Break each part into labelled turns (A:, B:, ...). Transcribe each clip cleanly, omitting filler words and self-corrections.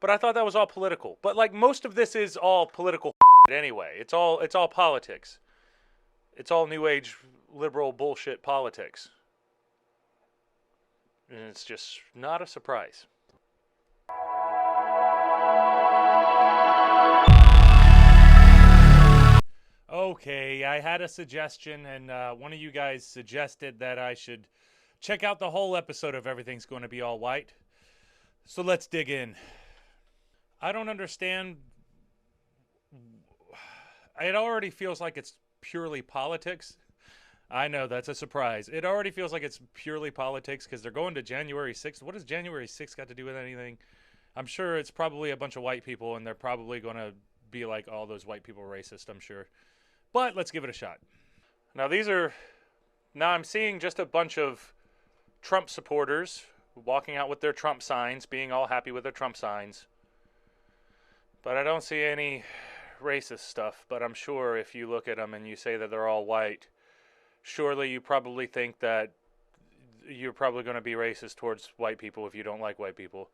A: But I thought that was all political. But like most of this is all political anyway. It's all politics. It's all new age liberal bullshit politics. And it's just not a surprise. Okay, I had a suggestion, and one of you guys suggested that I should check out the whole episode of Everything's Going to Be All White. So let's dig in. I don't understand. It already feels like it's purely politics. I know, that's a surprise. It already feels like it's purely politics because they're going to January 6th. What does January 6th got to do with anything? I'm sure it's probably a bunch of white people, and they're probably going to be like all those white people racist, I'm sure. But let's give it a shot. Now I'm seeing just a bunch of Trump supporters walking out with their Trump signs, being all happy with their Trump signs. But I don't see any racist stuff. But I'm sure if you look at them and you say that they're all white, surely you probably think that you're probably going to be racist towards white people if you don't like white people.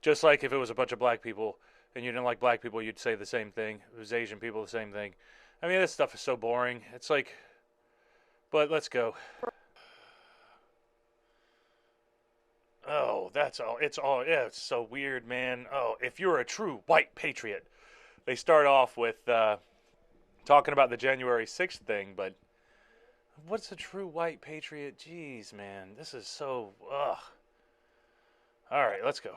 A: Just like if it was a bunch of black people and you didn't like black people, you'd say the same thing. If it was Asian people, the same thing. I mean, this stuff is so boring. It's like, but let's go. Oh, that's all. Yeah, it's so weird, man. Oh, if you're a true white patriot. They start off with talking about the January 6th thing, but what's a true white patriot? Jeez, man. This is so, ugh. All right, let's go.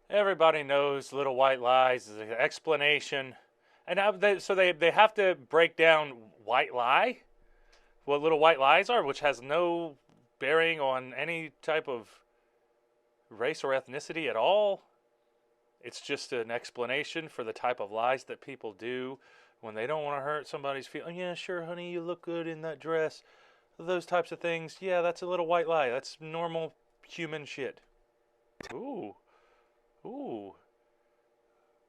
A: Everybody knows Little White Lies is an explanation. And now they have to break down white lie, what Little White Lies are, which has no bearing on any type of race or ethnicity at all. It's just an explanation for the type of lies that people do when they don't want to hurt somebody's feelings. Yeah, sure, honey, you look good in that dress. Those types of things. Yeah, that's a little white lie. That's normal human shit. Ooh.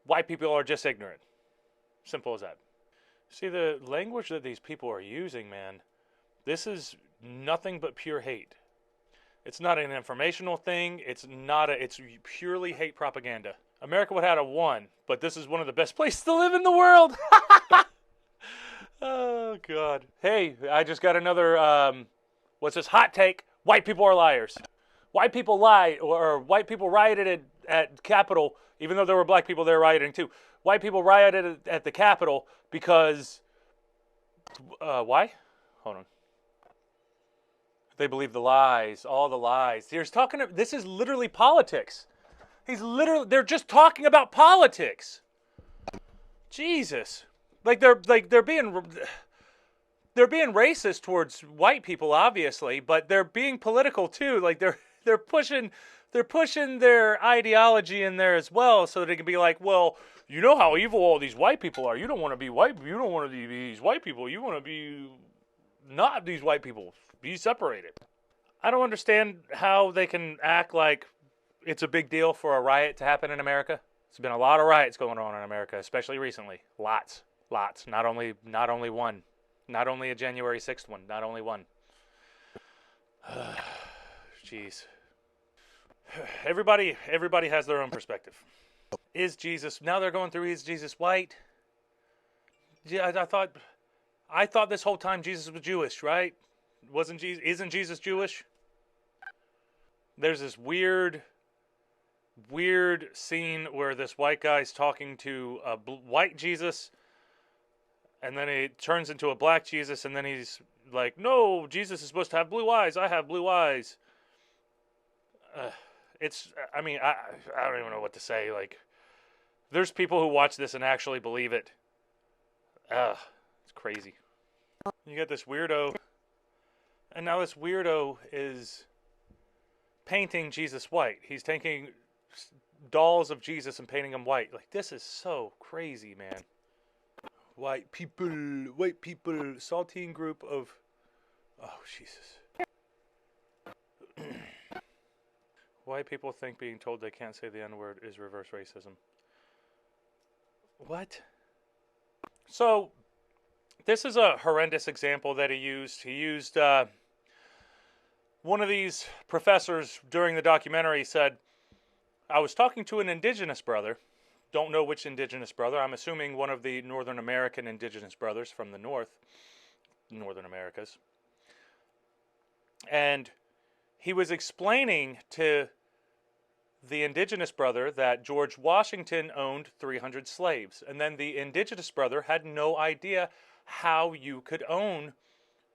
A: White people are just ignorant. Simple as that. See, the language that these people are using, man, this is nothing but pure hate. It's not an informational thing. It's purely hate propaganda. America would have had a one, but this is one of the best places to live in the world. Oh, God. Hey, I just got another, what's this, hot take. White people are liars. White people lie, or white people rioted at Capitol, even though there were black people there rioting too. White people rioted at the Capitol because, why? Hold on. They believe the lies, all the lies. This is literally politics. They're just talking about politics. Jesus. They're being racist towards white people, obviously, but they're being political too. Like they're pushing their ideology in there as well, so they can be like, well, you know how evil all these white people are. You don't want to be white. You don't want to be these white people. You want to be not these white people. Be separated. I don't understand how they can act like it's a big deal for a riot to happen in America. There's been a lot of riots going on in America, especially recently. Lots. Not only one. Not only a January 6th one. Not only one. Jeez. Everybody has their own perspective. Is Jesus, now they're going through, is Jesus white? Yeah, I thought this whole time Jesus was Jewish, right? Isn't Jesus Jewish? There's this weird scene where this white guy's talking to a white Jesus, and then it turns into a black Jesus, and then he's like, no, Jesus is supposed to have blue eyes. I have blue eyes. I don't even know what to say. Like, there's people who watch this and actually believe it. It's crazy. You got this weirdo, and now this weirdo is painting Jesus white. He's taking dolls of Jesus and painting them white. Like, this is so crazy, man. White people, saltine group of, oh, Jesus. White people think being told they can't say the N-word is reverse racism. What? So, this is a horrendous example that he used. He used, one of these professors during the documentary said, I was talking to an indigenous brother. Don't know which indigenous brother. I'm assuming one of the Northern American indigenous brothers from the Northern Americas. And he was explaining to the indigenous brother that George Washington owned 300 slaves. And then the indigenous brother had no idea how you could own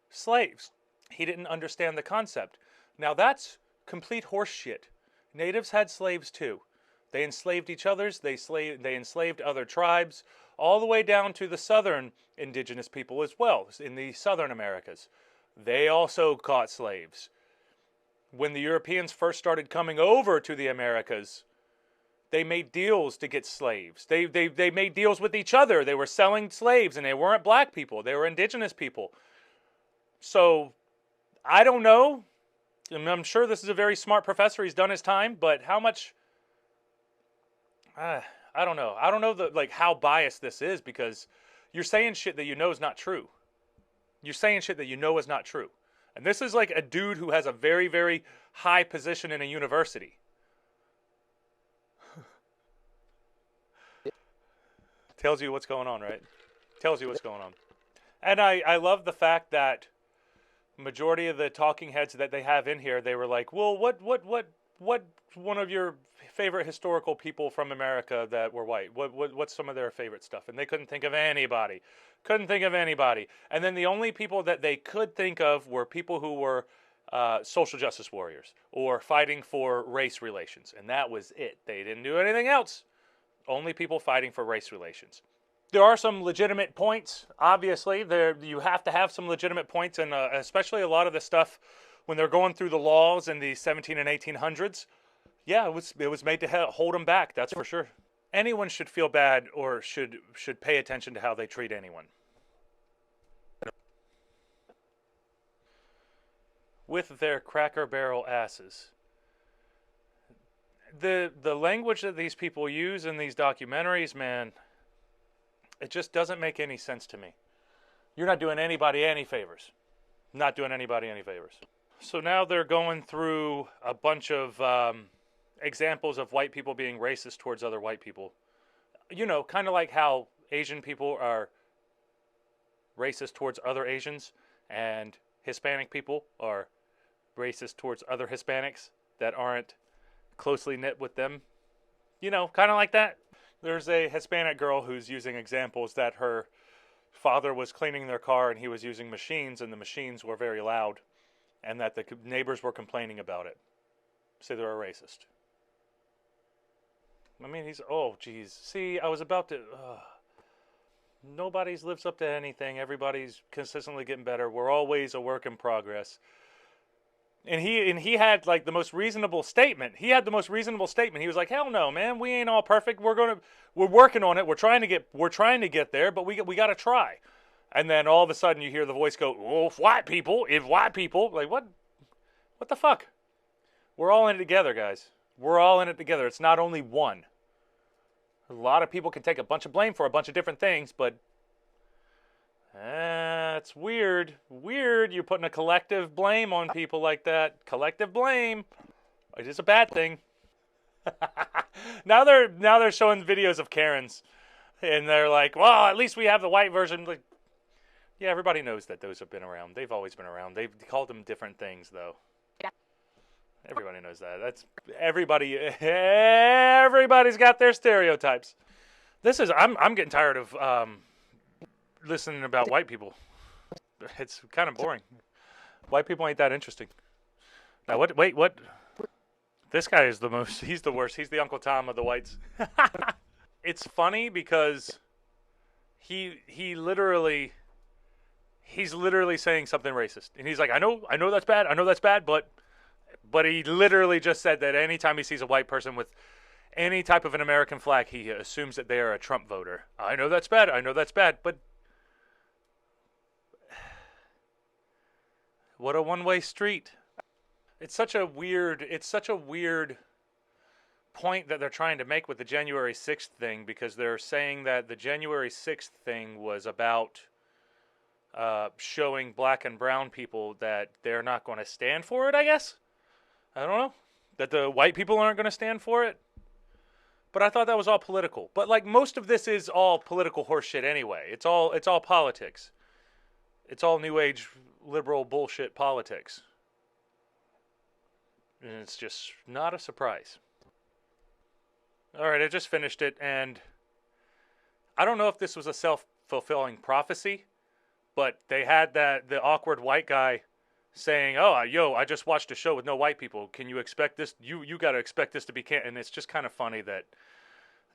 A: slaves. He didn't understand the concept. Now that's complete horseshit. Natives had slaves too. They enslaved each other, they enslaved other tribes, all the way down to the southern indigenous people as well, in the southern Americas. They also caught slaves. When the Europeans first started coming over to the Americas, they made deals to get slaves. They made deals with each other. They were selling slaves, and they weren't black people. They were indigenous people. So, I don't know. I'm sure this is a very smart professor. He's done his time, but how much... I don't know. I don't know how biased this is, because you're saying shit that you know is not true. You're saying shit that you know is not true. And this is like a dude who has a very, very high position in a university. Tells you what's going on, right? Tells you what's going on. And I love the fact that majority of the talking heads that they have in here, they were like, well, what one of your favorite historical people from America that were white? What's some of their favorite stuff? And they couldn't think of anybody. Couldn't think of anybody. And then the only people that they could think of were people who were social justice warriors or fighting for race relations. And that was it. They didn't do anything else. Only people fighting for race relations. There are some legitimate points, obviously. You have to have some legitimate points, and especially a lot of the stuff when they're going through the laws in the 17 and 1800s. Yeah, it was made to hold them back, that's for sure. Anyone should feel bad or should pay attention to how they treat anyone. With their Cracker Barrel asses. The language that these people use in these documentaries, man, it just doesn't make any sense to me. You're not doing anybody any favors. Not doing anybody any favors. So now they're going through a bunch of examples of white people being racist towards other white people. You know, kind of like how Asian people are racist towards other Asians, and Hispanic people are racist towards other Hispanics that aren't closely knit with them. You know, kind of like that. There's a Hispanic girl who's using examples that her father was cleaning their car and he was using machines, and the machines were very loud, and that the neighbors were complaining about it. Say they're a racist. I mean, oh, geez. See, I was about to... Nobody's lives up to anything. Everybody's consistently getting better. We're always a work in progress. And he had like the most reasonable statement. He had the most reasonable statement. He was like, "Hell no, man. We ain't all perfect. We're working on it. We're trying to get there, but we got to try." And then all of a sudden you hear the voice go, "Oh, if white people, like what the fuck?" We're all in it together, guys. We're all in it together. It's not only one. A lot of people can take a bunch of blame for a bunch of different things, but it's weird. Weird. You're putting a collective blame on people like that. Collective blame. It is a bad thing. Now they're showing videos of Karens, and they're like, "Well, at least we have the white version." Like, yeah, everybody knows that those have been around. They've always been around. They've called them different things, though. Everybody knows that. That's everybody. Everybody's got their stereotypes. I'm getting tired of listening about white people. It's kind of boring. White people ain't that interesting. Now what? Wait, what? This guy is the most. He's the worst. He's the Uncle Tom of the whites. It's funny because he's literally saying something racist, and he's like, I know that's bad, but he literally just said that anytime he sees a white person with any type of an American flag, he assumes that they are a Trump voter. I know that's bad, but what a one-way street. It's such a weird point that they're trying to make with the January 6th thing, because they're saying that the January 6th thing was about showing black and brown people that they're not going to stand for it, I guess. I don't know. That the white people aren't going to stand for it. But I thought that was all political. But like most of this is all political horseshit anyway. It's all politics. It's all new age liberal bullshit politics. And it's just not a surprise. All right, I just finished it, and I don't know if this was a self-fulfilling prophecy, but they had the awkward white guy saying, "Oh, yo, I just watched a show with no white people. Can you expect this? You got to expect this to be and it's just kind of funny that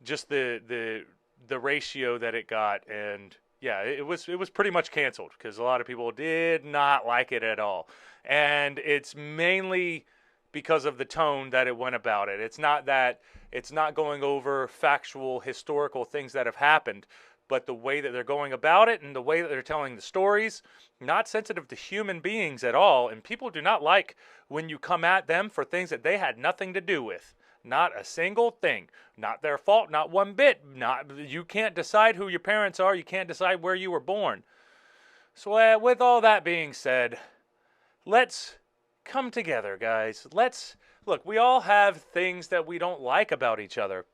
A: just the ratio that it got, and yeah, it was pretty much canceled because a lot of people did not like it at all, and it's mainly because of the tone that it went about it. It's not going over factual historical things that have happened, but the way that they're going about it and the way that they're telling the stories, not sensitive to human beings at all. And people do not like when you come at them for things that they had nothing to do with. Not a single thing. Not their fault, not one bit. You can't decide who your parents are. You can't decide where you were born. So with all that being said, let's come together, guys. Look, we all have things that we don't like about each other.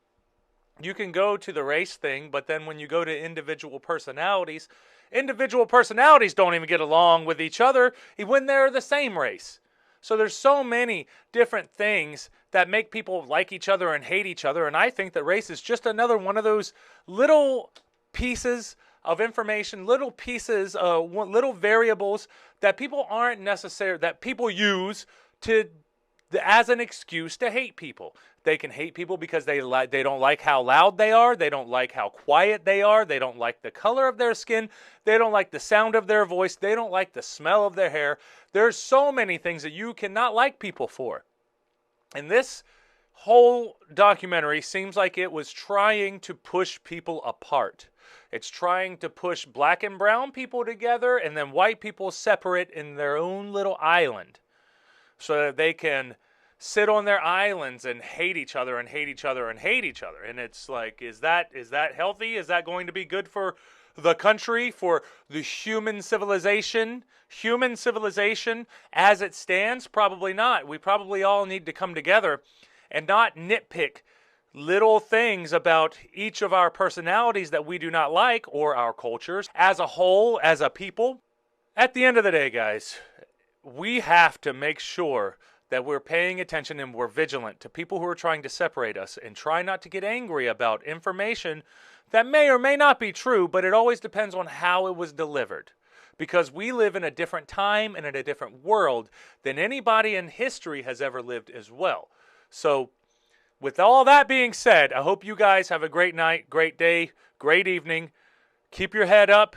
A: You can go to the race thing, but then when you go to individual personalities don't even get along with each other when they're the same race. So there's so many different things that make people like each other and hate each other, and I think that race is just another one of those little pieces of information, little pieces, little variables that people that people use as an excuse to hate people. They can hate people because they don't like how loud they are, they don't like how quiet they are, they don't like the color of their skin, they don't like the sound of their voice, they don't like the smell of their hair. There's so many things that you cannot like people for. And this whole documentary seems like it was trying to push people apart. It's trying to push black and brown people together and then white people separate in their own little island so that they can sit on their islands and hate each other and hate each other and hate each other. And it's like, is that healthy? Is that going to be good for the country, for the human civilization? Human civilization as it stands? Probably not. We probably all need to come together and not nitpick little things about each of our personalities that we do not like, or our cultures as a whole, as a people. At the end of the day, guys, we have to make sure that we're paying attention and we're vigilant to people who are trying to separate us, and try not to get angry about information that may or may not be true, but it always depends on how it was delivered. Because we live in a different time and in a different world than anybody in history has ever lived as well. So, with all that being said, I hope you guys have a great night, great day, great evening. Keep your head up.